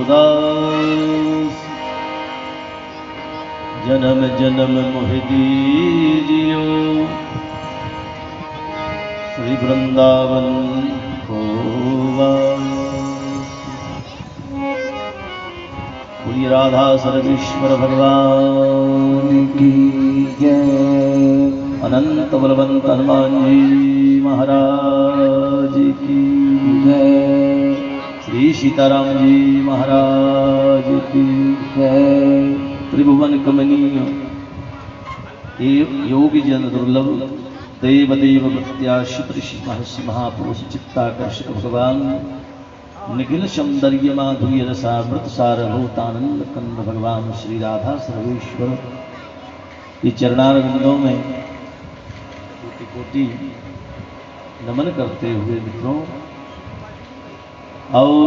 दास जन्म जन्म मोहि दीजियो श्री वृंदावन को पूरी राधा सर्वेश्वर भगवान की जय। अनंत बलवंत हनुमान जी महाराज की जय। श्री सीताराम जी महाराज की जय। त्रिभुवन कमनीय योगी जन दुर्लभ देव देव प्रत्याशित ऋषि महर्षि महापुरुष चित्ताकर्षक भगवान निखिल सौंदर्य माधुर्य रसामृत सारभूतानंद कंद भगवान श्री राधा सर्वेश्वर की चरणारविंदों में कोटि कोटि नमन करते हुए मित्रों और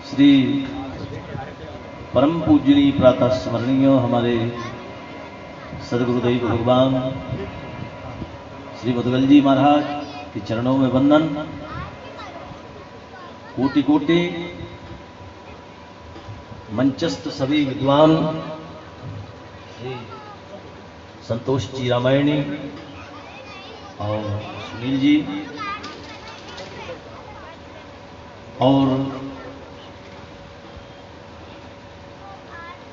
श्री परम पूजनीय प्रातः स्मरणीय हमारे सदगुरुदेव भगवान श्री मुदगल जी महाराज के चरणों में वंदन। कोटि कोटि मंचस्थ सभी विद्वान श्री संतोष जी रामायणी और सुनील जी और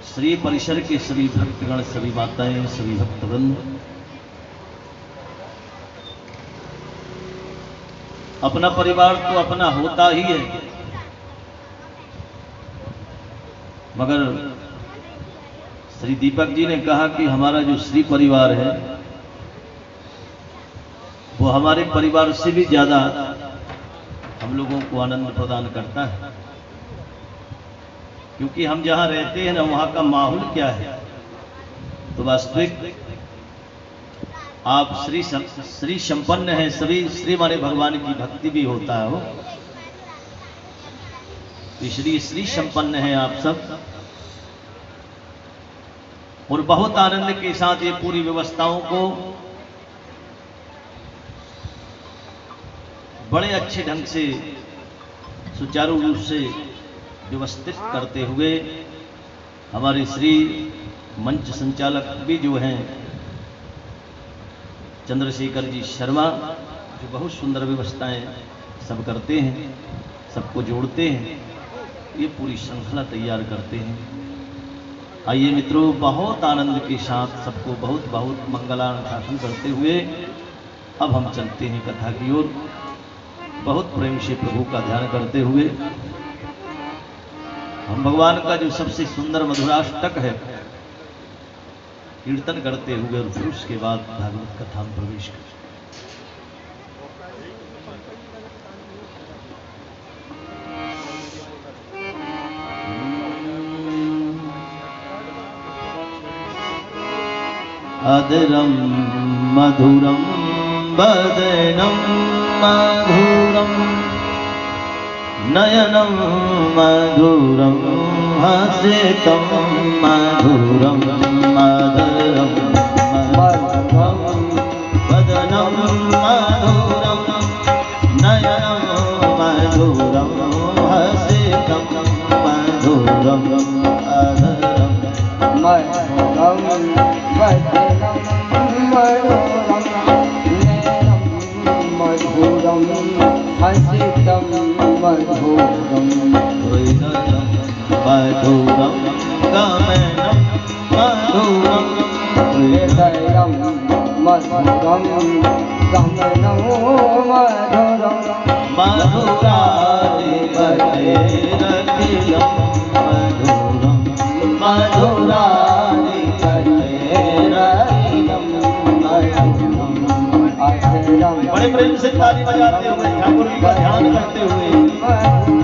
श्री परिसर के सभी भक्तगण सभी माताएं सभी भक्तवृंद अपना परिवार तो अपना होता ही है मगर श्री दीपक जी ने कहा कि हमारा जो श्री परिवार है वो हमारे परिवार से भी ज्यादा हम लोगों को आनंद प्रदान करता है क्योंकि हम जहां रहते हैं ना वहां का माहौल क्या है। तो वास्तविक आप श्री संपन्न है सभी श्री माने भगवान की भक्ति भी होता है हो श्री संपन्न है आप सब और बहुत आनंद के साथ ये पूरी व्यवस्थाओं को बड़े अच्छे ढंग से सुचारू रूप से व्यवस्थित करते हुए हमारे श्री मंच संचालक भी जो हैं चंद्रशेखर जी शर्मा जो बहुत सुंदर व्यवस्थाएं सब करते हैं सबको जोड़ते हैं ये पूरी श्रृंखला तैयार करते हैं। आइए मित्रों बहुत आनंद के साथ सबको बहुत बहुत मंगलानुशासन करते हुए अब हम चलते हैं कथा की ओर बहुत प्रेम से प्रभु का ध्यान करते हुए हम भगवान का जो सबसे सुंदर मधुराष्टक है कीर्तन करते हुए और फिर उसके बाद भागवत कथा में प्रवेश करते। अदरम मधुरम बदनम मधुरम नयनम मधुरम हसितम मधुरम मधुरम वदनम मधुरम नयनम मधुरम हसितम मधुरम अधरम मधुरम वदनम मधुरम नयनम मधुरम हसितम मधुरम हृदयम मधुरम गमनम मधुरम हृदयम मधुरम गमनम मधुरम मधुराधिपतेरखिलम मधुरम मधुराधिपतेरखिलम मधुरम अधरम। बड़े प्रेम से ताली बजाते हुए ठाकुर जी का ध्यान करते हुए मधुरम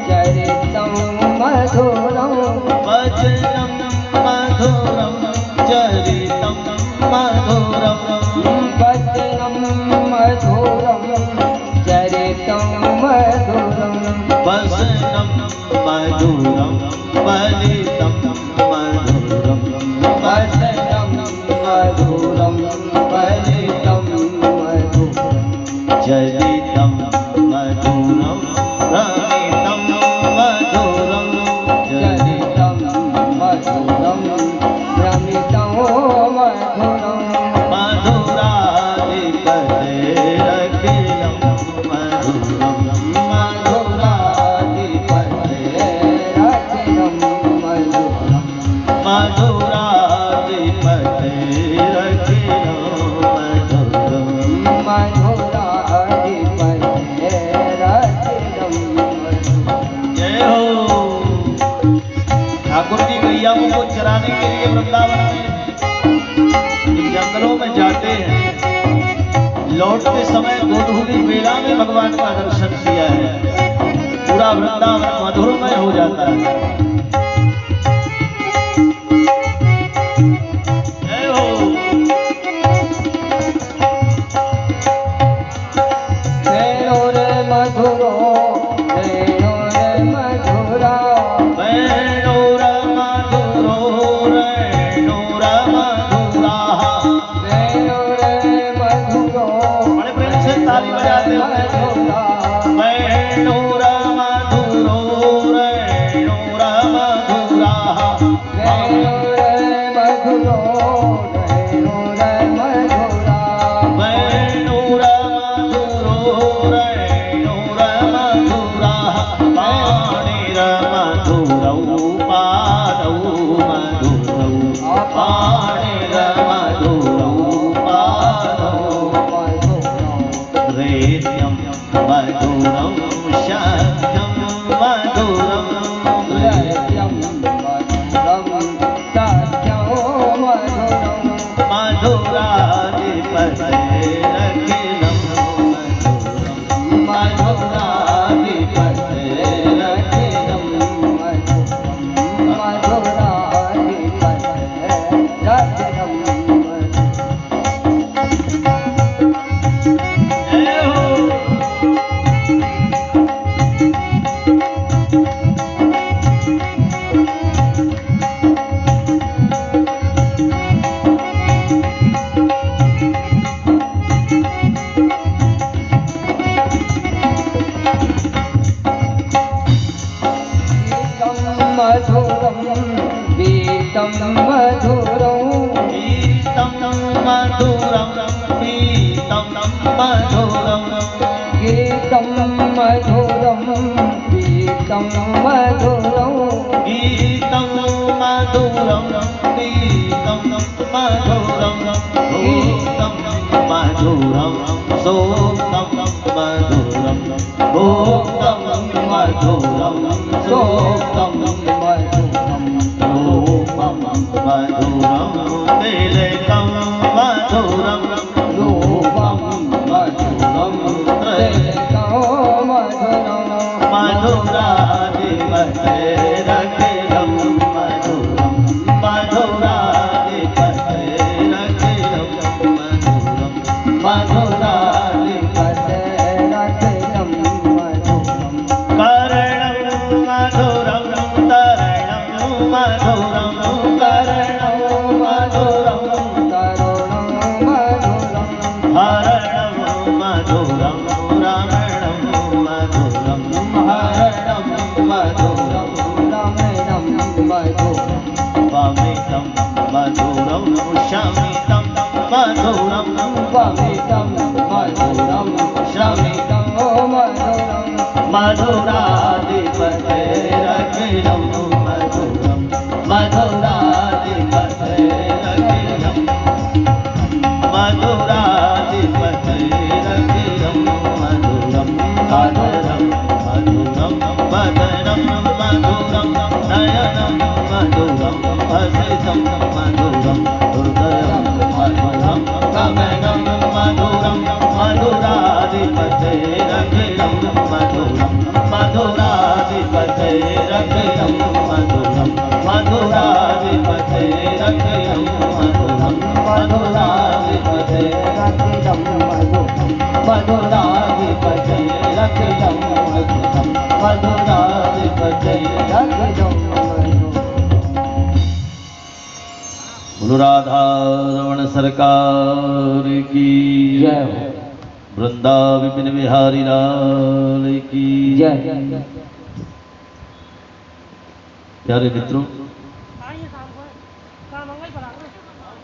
चरितं मधुरं वचनं मधुरं चरितं मधुरं वचनं मधुरं चरितं मधुरं वसनं मधुरं फलितं मधुरं वचनं मधुरं फलितं मधुरं चरितं मधुरं रमितं मधुरं चरितं मधुरं भ्रमितं मधुरं मधुराधिपतेरखिलं मधुरं मधुराधिपतेरखिलं मधुरं मधुराधिपतेरखिलं मधुरं मधुराधिपतेरखिलं मधुरं। जय हो। ठाकुर जी गैयाओं को चराने के लिए वृंदावन में इन जंगलों में जाते हैं। लौटते समय गोधूली बेला में भगवान का दर्शन किया है। पूरा वृंदावन मधुरमय हो जाता है। जय हो। मधुरो मधुरा वेणुर मधुरो रेणुर मधुरा। मधुरो बड़े प्रेम से ताली बजाते हुए वेणुर मधुरो रेणुर मधुरा। मधुरो मधुरा वेणुर मधुरो रेणुर मधुरा। पाणिर मधुरौ पादौ मधुरौ। पाणिर मधुरौ पादौ रेत्यं मधुरं शब्दं मधुरं मधुराधिपतेरखिलं मधुरं मधुराधिपतेरखिलं जय हो। मधुरं गीतं मधुरं गीतं मधुरं गीतं मधुरं गीतं मधुरं गीतं मधुरं गीतं मधुरं गीतं मधुरं भूतं मधुरं सोक्तं मधुरं भूतं मधुरं सोक्तं मधुरं रूपं मधुरं तिलकं मधुरं रूपं मधुरं तिलकं मधुरं मधुराधिपतेरखिलं मधुरं मधुराधिपतेरखिलं मधुरं मधुराधिपतेरखिलं मधुरं करणं मधुरं तरणं मधुरं करणं मधुरं तरुणं मधुरं हरणं मधुरं रमणं मधुरं हरणं मधुरं रमणं मधुरं वमितं मधुरं शमितं मधुरं वमितं मधुरं शमितं मधुरं मधुराधिपतेरखिलं मधुरं मधुराधिपतेरखिलं मधुराधिपतेरखिलं मधुरं मधुरं मधुरं वदनं मधुरं नयनं मधुरं हसितं मधुरं हृदयं मधुरं गमनं मधुरं मधुराधिपतेरखिलं मधुरं मधुरा रखयं मधुरं मधुराधिपते रखयं मधुरं मधुराधिपते रखितं मधुरं मधुराधिपते रखयं मधुरं मधुराधिपते रखितं मधुरं। बोलो राधा रमण सरकार की जय हो। वृंदा विपिन बिहारी लाल की जय। प्यारे मित्रों,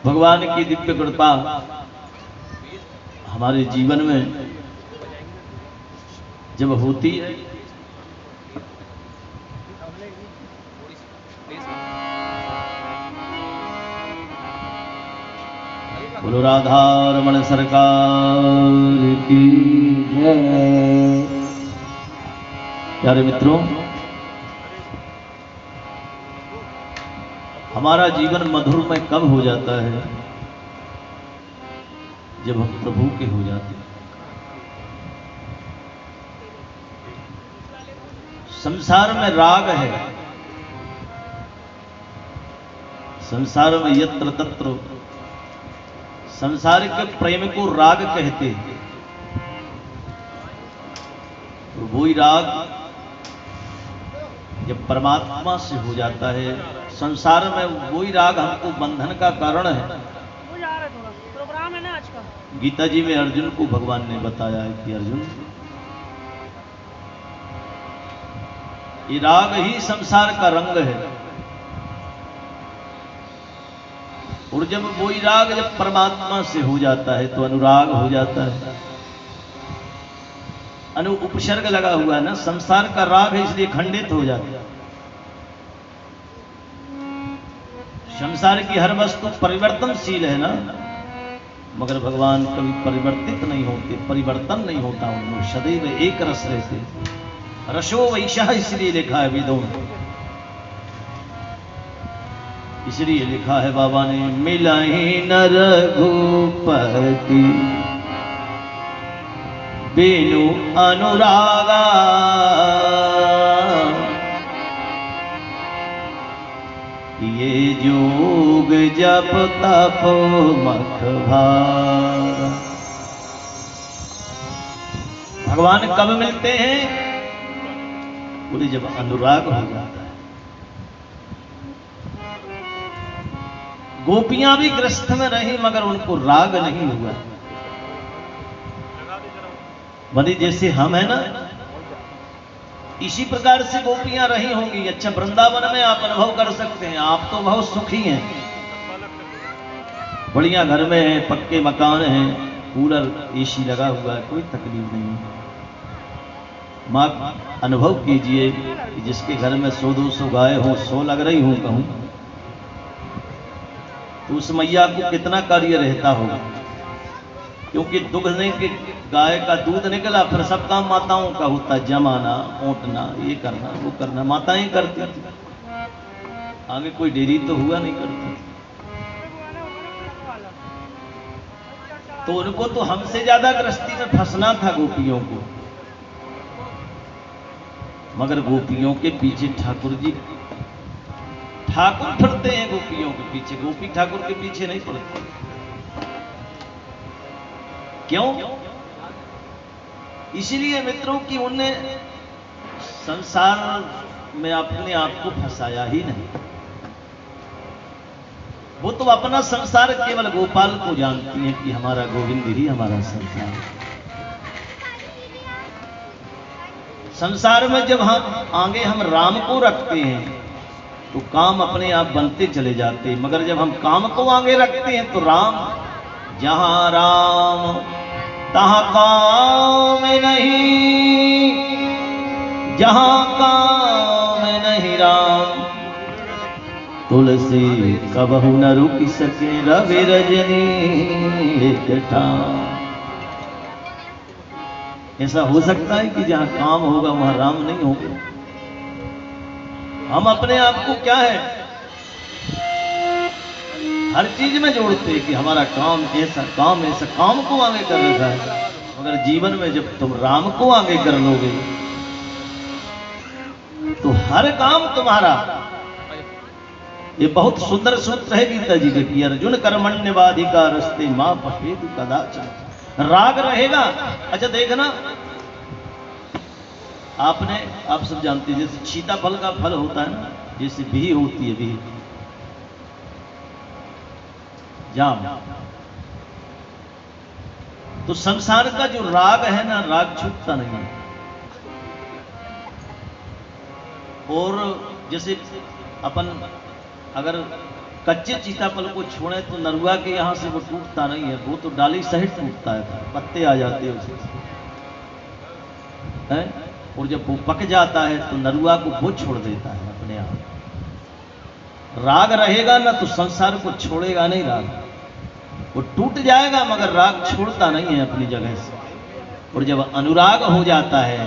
भगवान की दिव्य कृपा हमारे जीवन में जब होती है बोलो राधा रमण सरकार की जय। प्यारे मित्रों, हमारा जीवन मधुरमय कब हो जाता है? जब हम प्रभु के हो जाते हैं। संसार में राग है, संसार में यत्र तत्र संसार के प्रेम को राग कहते हैं। और वही राग जब परमात्मा से हो जाता है, संसार में वही राग हमको बंधन का कारण है। प्रोग्राम है ना आज का। गीता जी में अर्जुन को भगवान ने बताया है कि अर्जुन, ये राग ही संसार का रंग है। और जब वही राग जब परमात्मा से हो जाता है तो अनुराग हो जाता है। अनु उपसर्ग लगा हुआ है ना, संसार का राग है इसलिए खंडित हो जाता है। संसार की हर वस्तु परिवर्तनशील है ना, मगर भगवान कभी परिवर्तित नहीं होते, परिवर्तन नहीं होता उनमें, सदैव एक रस रहते। रसो वैशा इसलिए लिखा है वेदों में, इसलिए लिखा है बाबा ने, मिलाही न रघुपति बिनु अनुरागा, ये जोग जप तप मख भागा। भगवान कब मिलते हैं? पूरे जब अनुराग हो जाता है। गोपियां भी ग्रस्त में रही मगर उनको राग नहीं हुआ। बनी जैसे हम है ना, इसी प्रकार से गोपियां रही होंगी। अच्छा, वृंदावन में आप अनुभव कर सकते हैं, आप तो बहुत सुखी हैं, बढ़िया घर में हैं, पक्के मकान हैं, कूलर एसी लगा हुआ है, कोई तकलीफ नहीं है। मां अनुभव कीजिए कि जिसके घर में 100-200 गाय हो, 100 लग रही हूं कहूं, तो उस मैया को कितना कार्य रहता होगा, क्योंकि दुगने के गाय का दूध निकला, फिर सब काम माताओं का होता, जमाना, ओटना, ये करना, वो करना, माताएं करती थी। आगे कोई डेयरी तो हुआ नहीं करती, तो उनको तो हमसे ज्यादा गृहस्थी में फंसना था गोपियों को। मगर गोपियों के पीछे ठाकुर जी, ठाकुर फिरते हैं गोपियों के पीछे, गोपी ठाकुर के पीछे नहीं पड़ती। क्यों? इसलिए मित्रों कि उनने संसार में अपने आप को फंसाया ही नहीं। वो तो अपना संसार केवल गोपाल को जानती हैं कि हमारा गोविंद ही हमारा संसार है। संसार में जब हम आगे हम राम को रखते हैं तो काम अपने आप बनते चले जाते हैं, मगर जब हम काम को आगे रखते हैं तो राम, जहां राम तहां काम नहीं, जहां काम नहीं राम, तुलसी कबहु न रुक सके रवि रजनी एक ठाम। ऐसा हो सकता है कि जहां काम होगा वहां राम नहीं होगा। हम अपने आप को क्या है, हर चीज में जोड़ते हैं कि हमारा काम ऐसा, काम ऐसा, काम को आगे कर रखा है। मगर जीवन में जब तुम राम को आगे कर लोगे तो हर काम तुम्हारा। ये बहुत सुंदर सूत्र है गीता जी के कि अर्जुन कर्मण्यवाधिकारस्ते मां पश्येतु कदाचन। राग रहेगा। अच्छा देखना, आप सब जानते हैं जैसे सीताफल का फल होता है ना, जैसे भी होती है भी जाम, तो संसार का जो राग है ना, राग छूटता नहीं। और जैसे अपन अगर कच्चे सीताफल को छोड़े तो नरुआ के यहां से वो टूटता नहीं है, वो तो डाली सहित टूटता है, पत्ते आ जाते हैं उसे है? और जब वो पक जाता है तो नरुआ को वो छोड़ देता है अपने आप। राग रहेगा ना तो संसार को छोड़ेगा नहीं राग, वो टूट जाएगा मगर राग छोड़ता नहीं है अपनी जगह से। और जब अनुराग हो जाता है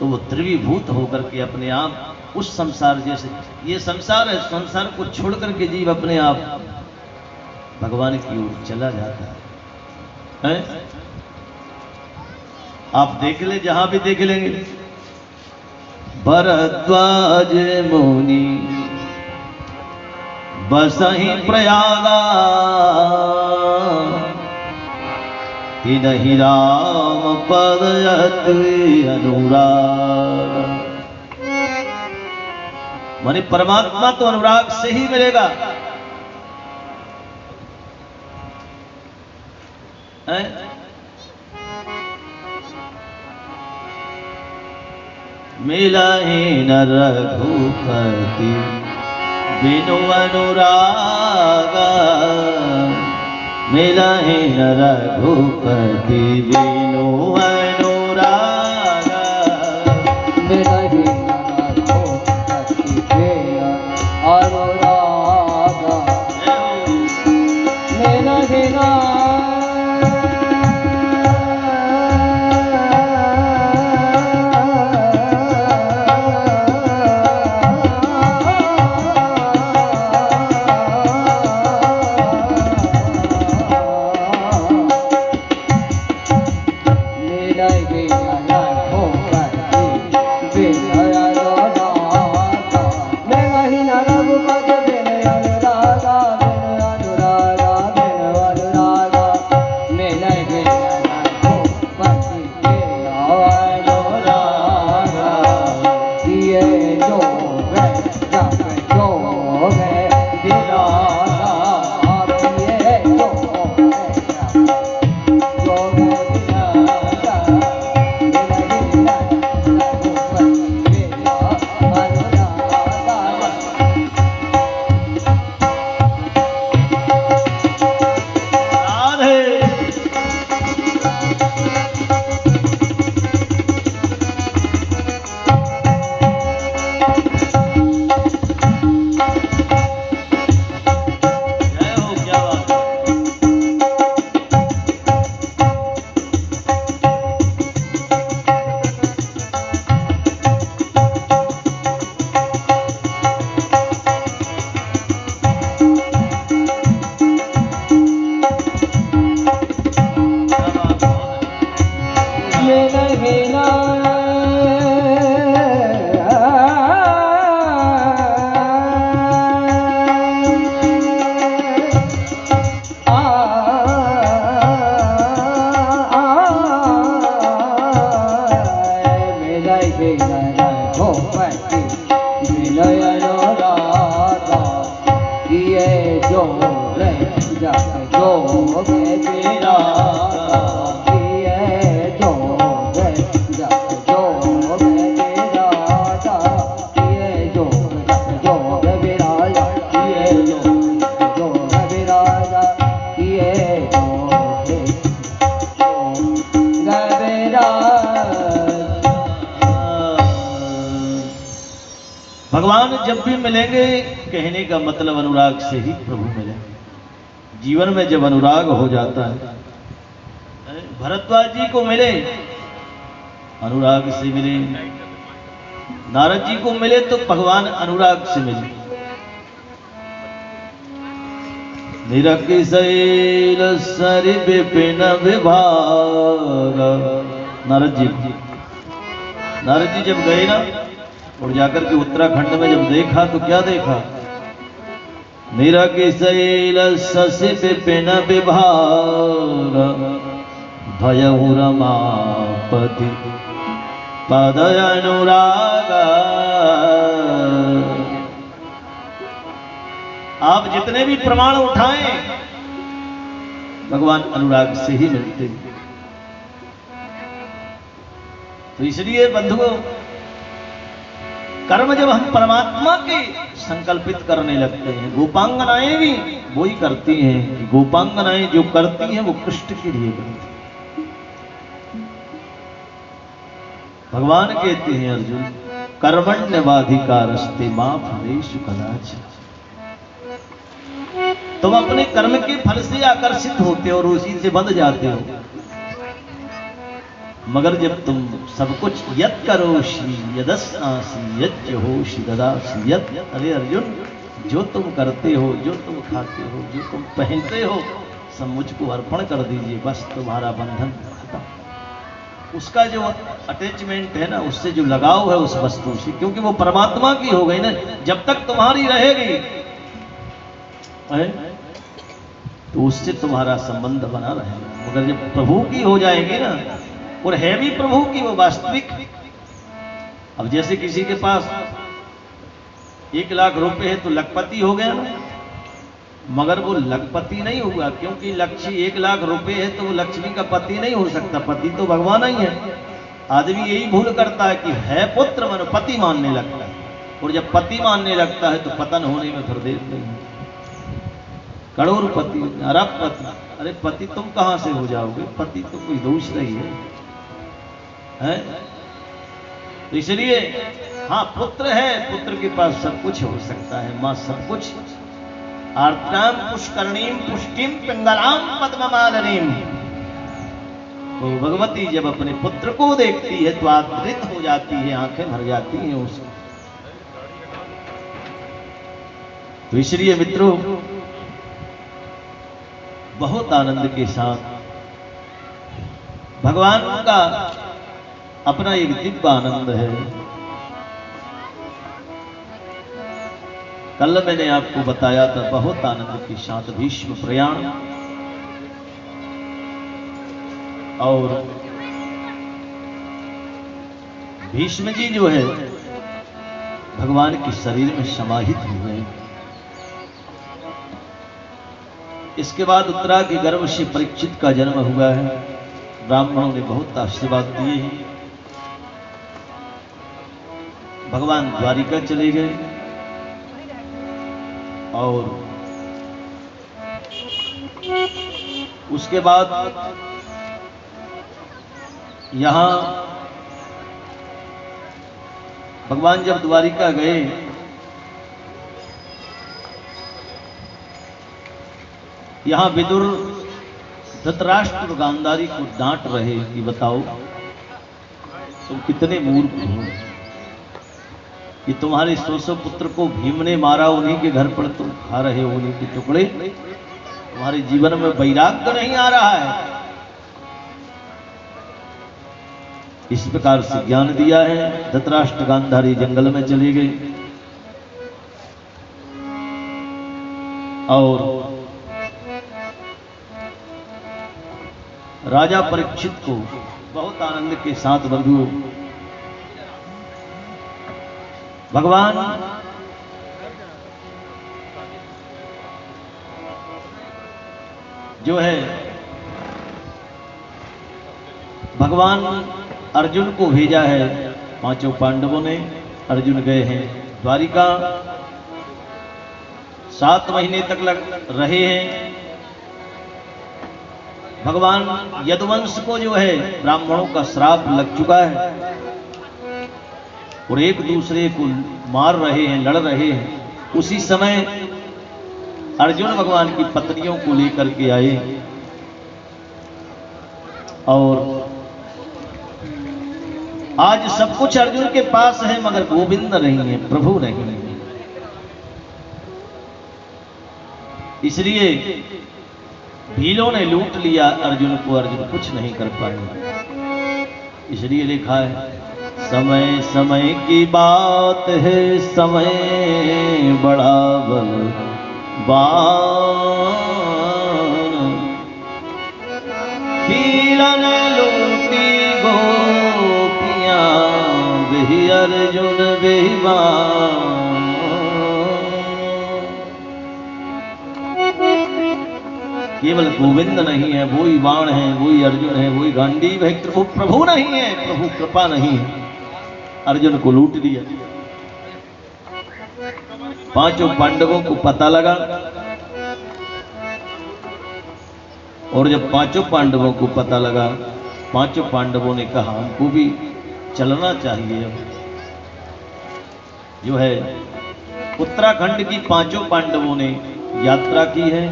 तो वो त्रिविभूत होकर के अपने आप उस संसार, जैसे ये संसार है, संसार को छोड़ करके जीव अपने आप भगवान की ओर चला जाता है? आप देख ले, जहां भी देख लेंगे, भरद्वाज मुनि बसहि प्रयागा, तिनहि राम पद अति अनुराग। माने परमात्मा तो अनुराग से ही मिलेगा। मिलहि न रघुपति बिनु अनुरागा, मिलहि न रघुपति बिनु अनुरागा, मिलहि न रघुपति बिनु अनुरागा, मिलहि न भगवान जब भी मिलेंगे, कहने का मतलब अनुराग से ही प्रभु मिलेंगे। जीवन में जब अनुराग हो जाता है, भरद्वाज जी को मिले अनुराग से मिले, नारद जी को मिले तो भगवान अनुराग से मिले। निरकिशैल सरि विपिन विभाग, नारद जी जब गए ना और जाकर के उत्तराखंड में जब देखा तो क्या देखा, मेरा के शैल शशि विपिन विभाग भयहु रमापति पद अनुराग। आप जितने भी प्रमाण उठाएं भगवान अनुराग से ही मिलते हैं। तो इसलिए बंधुओं, कर्म जब हम परमात्मा के संकल्पित करने लगते हैं, गोपांगनाएं भी वही करती हैं। गोपांगनाएं जो करती हैं वो कृष्ण के लिए करती हैं। भगवान कहते हैं अर्जुन, कर्मण्यवाधिकारस्ते मा फलेषु कदाचन। तुम अपने कर्म के फल से आकर्षित होते हो और उसी से बंध जाते हो, मगर जब तुम सब कुछ यत् करोषि यदस्नासि यज्जहोषि ददासि यत्, अरे अर्जुन, जो तुम करते हो, जो तुम खाते हो, जो तुम पहनते हो, सब मुझको अर्पण कर दीजिए, बस तुम्हारा बंधन खत्म। उसका जो अटैचमेंट है ना, उससे जो लगाव है उस वस्तु से, क्योंकि वो परमात्मा की हो गई ना, जब तक तुम्हारी रहेगी है? तो उससे तुम्हारा संबंध बना रहेगा। मगर जब प्रभु की हो जाएगी ना, और है भी प्रभु की वो वास्तविक। अब जैसे किसी के पास 1 लाख रुपए है तो लखपति हो गया ना, मगर वो लखपति नहीं हुआ, क्योंकि लक्ष्य 1 लाख रुपए है तो वो लक्ष्मी का पति नहीं हो सकता, पति तो भगवान ही है। आदमी यही भूल करता है कि है पुत्र मन पति मानने लगता है, और जब पति मानने लगता है तो पतन होने में फिर देर नहीं है। करोड़पति, अरबपति, अरे पति तुम कहां से हो जाओगे, पति तो कोई दूसरा ही है? तो इसलिए हाँ, पुत्र है, पुत्र के पास सब कुछ हो सकता है, मां सब कुछ। आर्द्राम पुष्करणीम पुष्टिम पिंगलाम पद्ममालिनीम। तो भगवती जब अपने पुत्र को देखती है तो आदृत हो जाती है, आंखें भर जाती हैं उसकी। तो इसलिए मित्रों, बहुत आनंद के साथ भगवान का अपना एक दिव्य आनंद है। कल मैंने आपको बताया था, बहुत आनंद के साथ भीष्म प्रयाण, और भीष्म जी जो है भगवान के शरीर में समाहित हुए। इसके बाद उत्तरा के गर्भ से परीक्षित का जन्म हुआ है। ब्राह्मणों ने बहुत आशीर्वाद दिए हैं। भगवान द्वारिका चले गए और उसके बाद यहां भगवान जब द्वारिका गए यहां विदुर धृतराष्ट्र और गांधारी को डांट रहे कि बताओ तुम कितने मूर्ख हो कि तुम्हारे 100 पुत्र को भीम ने मारा, उन्हीं के घर पर तुम खा रहे हो उन्हीं के टुकड़े। तुम्हारे जीवन में वैराग्य नहीं आ रहा है। इस प्रकार से ज्ञान दिया है। धृतराष्ट्र गांधारी जंगल में चले गए और राजा परीक्षित को बहुत आनंद के साथ बंधु भगवान जो है भगवान अर्जुन को भेजा है। 5 पांडवों ने, अर्जुन गए हैं द्वारिका, 7 महीने तक रहे हैं। भगवान यदुवंश को जो है ब्राह्मणों का श्राप लग चुका है और एक दूसरे को मार रहे हैं, लड़ रहे हैं। उसी समय अर्जुन भगवान की पत्नियों को लेकर के आए और आज सब कुछ अर्जुन के पास है, मगर गोविंद नहीं है, प्रभु नहीं है। इसलिए भीलों ने लूट लिया अर्जुन को, अर्जुन कुछ नहीं कर पाए। इसलिए लिखा है समय समय की बात है, समय बड़ा बलवान। हिरन लूटी गोपियां, बेही अर्जुन बेईमान। केवल गोविंद नहीं है, वही बाण है, वही अर्जुन है, वही गांडीव है, वो प्रभु नहीं है, प्रभु कृपा नहीं है। अर्जुन को लूट लिया। पांचों पांडवों को पता लगा, और जब पांचों पांडवों को पता लगा, पांचों पांडवों ने कहा हमको भी चलना चाहिए। अब जो है उत्तराखंड की पांचों पांडवों ने यात्रा की है।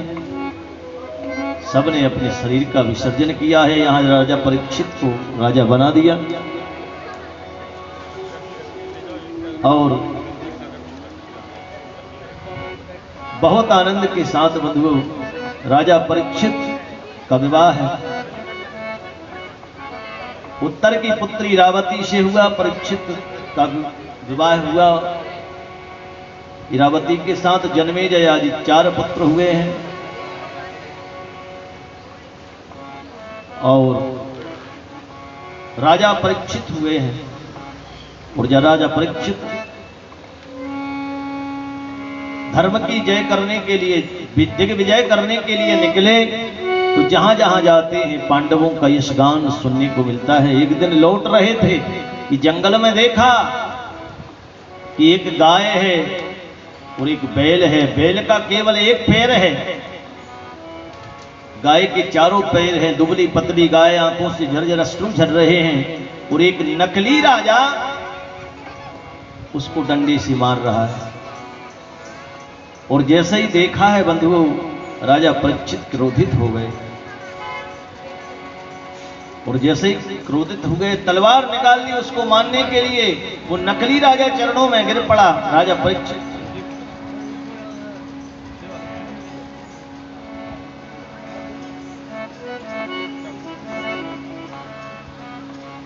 सबने अपने शरीर का विसर्जन किया है। यहां राजा परीक्षित को राजा बना दिया, और बहुत आनंद के साथ बंधुओं राजा परीक्षित का विवाह है। उत्तर की पुत्री इरावती से हुआ परीक्षित का विवाह हुआ। इरावती के साथ जन्मेजय आदि 4 पुत्र हुए हैं। और राजा परीक्षित हुए हैं। और जब राजा परीक्षित धर्म की जय करने के लिए, दिग्विजय करने के लिए निकले, तो जहां जहां जाते हैं पांडवों का यशगान सुनने को मिलता है। एक दिन लौट रहे थे कि जंगल में देखा कि एक गाय है और एक बैल है। बैल का केवल एक पैर है, गाय के चारों पैर हैं। दुबली पतली गाय, आंखों से झरझर अश्रु झर रहे हैं। और एक नकली राजा उसको डंडे से मार रहा है। और जैसे ही देखा है बंधुओं, राजा परीक्षित क्रोधित हो गए। और जैसे ही क्रोधित हो गए, तलवार निकाल ली उसको मारने के लिए। वो नकली राजा चरणों में गिर पड़ा। राजा परीक्षित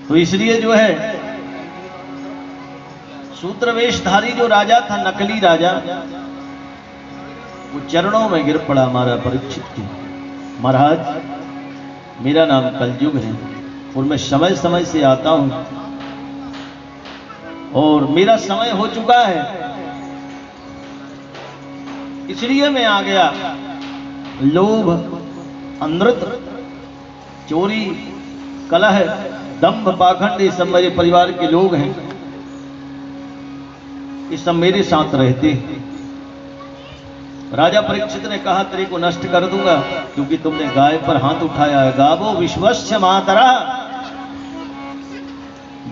तो इसलिए जो है सूत्रवेशधारी जो राजा था, नकली राजा, वो चरणों में गिर पड़ा हमारा परीक्षित के। महाराज, मेरा नाम कलयुग है और मैं समय समय से आता हूं, और मेरा समय हो चुका है, इसलिए मैं आ गया। लोभ, अनृत, चोरी, कलह, दंभ, पाखंड, ये सब मेरे परिवार के लोग हैं। ये सब मेरे साथ रहते हैं। राजा परीक्षित ने कहा तेरे को नष्ट कर दूंगा, क्योंकि तुमने गाय पर हाथ उठाया है। गावो विश्वस्य मातरा,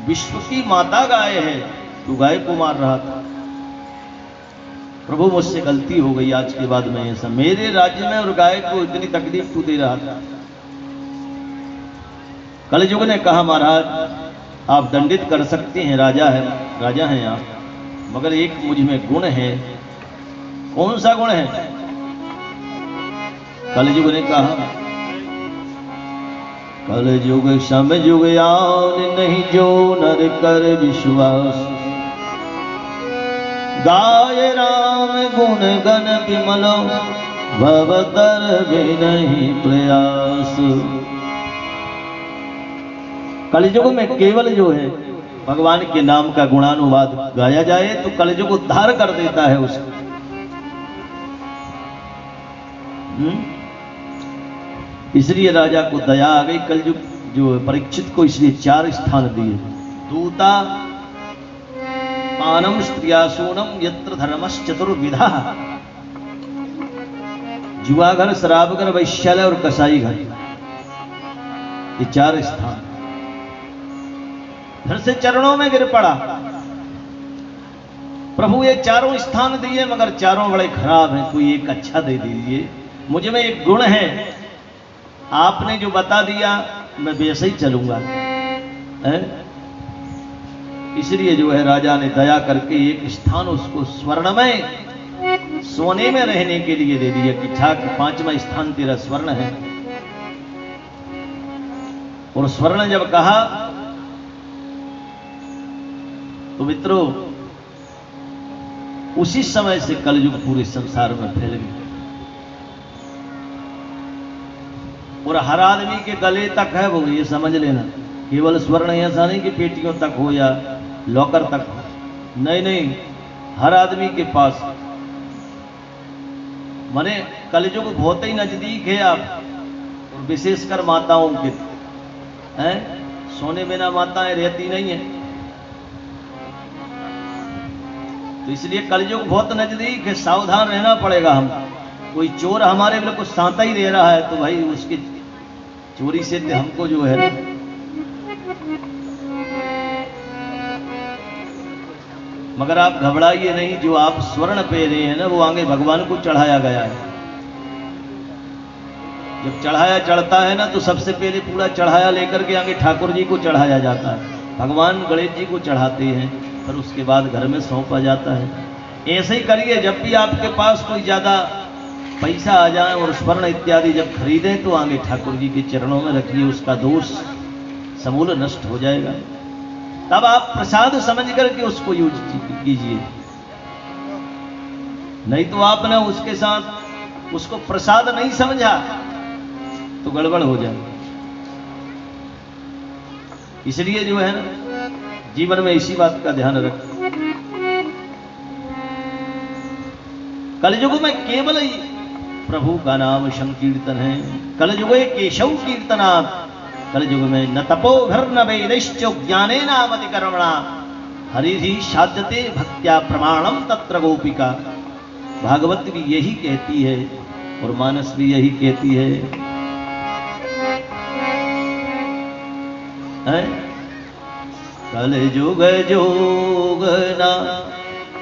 विश्व की माता गाय है, तू गाय को मार रहा था। प्रभु मुझसे गलती हो गई, आज के बाद मैं ऐसा, मेरे राज्य में और गाय को इतनी तकलीफ तू दे रहा था। कलयुग ने कहा महाराज आप दंडित कर सकते हैं, राजा हैं आप, मगर एक मुझ में गुण है। कौन सा गुण है? कलयुग ने कहा कलयुग समयुग आन नहीं, जो नर कर विश्वास। गाय राम गुण गण विमलो, भवतर भी नहीं प्रयास। कलयुग में केवल जो है भगवान के नाम का गुणानुवाद गाया जाए तो कलयुग उद्धार कर देता है उसको। इसलिए राजा को दया आ गई। कलयुग जो परीक्षित को इसलिए 4 स्थान दिए। दूता, मानम, स्त्रियासूनम, यत्र धर्मश्चतुर्विधा। जुआघर, शराबघर, वैश्यालय और कसाई घर, ये 4 स्थान। फिर से चरणों में गिर पड़ा। प्रभु ये 4 स्थान दिए, मगर 4 बड़े खराब हैं, कोई एक अच्छा दे दीजिए। मुझ में एक गुण है, आपने जो बता दिया मैं वैसे ही चलूंगा। इसलिए जो है राजा ने दया करके एक स्थान उसको स्वर्णमय, सोने में रहने के लिए दे दिया कि ठाक 5वां स्थान तेरा स्वर्ण है। और स्वर्ण जब कहा तो मित्रों, उसी समय से कलयुग पूरे संसार में फैल गया और हर आदमी के गले तक है वो, ये समझ लेना। केवल स्वर्ण ऐसा नहीं कि पेटियों तक हो या लॉकर तक हो, नहीं नहीं, हर आदमी के पास। माने कलयुग बहुत ही नजदीक है आप, और विशेषकर माताओं के हैं, सोने बिना माताएं रहती नहीं है। तो इसलिए कलयुग बहुत नजदीक है, सावधान रहना पड़ेगा हम। कोई चोर हमारे बिल्कुल सांता ही दे रहा है तो भाई उसकी चोरी से हमको जो है, मगर आप घबराइए नहीं। जो आप स्वर्ण पे रहे हैं ना, वो आगे भगवान को चढ़ाया गया है। जब चढ़ाया चढ़ता है ना, तो सबसे पहले पूरा चढ़ाया लेकर के आगे ठाकुर जी को चढ़ाया जाता है, भगवान गणेश जी को चढ़ाते हैं, पर उसके बाद घर में सौंपा जाता है। ऐसे ही करिए, जब भी आपके पास कोई ज्यादा पैसा आ जाए और स्वर्ण इत्यादि जब खरीदें, तो आगे ठाकुर जी के चरणों में रखिए, उसका दोष समूल नष्ट हो जाएगा। तब आप प्रसाद समझ करके उसको यूज कीजिए, नहीं तो आपने उसके साथ उसको प्रसाद नहीं समझा तो गड़बड़ हो जाए। इसलिए जो है ना, जीवन में इसी बात का ध्यान रखें। कलयुग में केवल ही प्रभु का नाम संकीर्तन है। कलयुगे केशव कीर्तनात्, कलयुग में न तपो घर न वेदैश्च ज्ञाने नामति कर्मणा, हरिहि साध्यते भक्त्या प्रमाणम तत्र गोपिका। भागवत भी यही कहती है और मानस भी यही कहती है, कलयुग जोग ना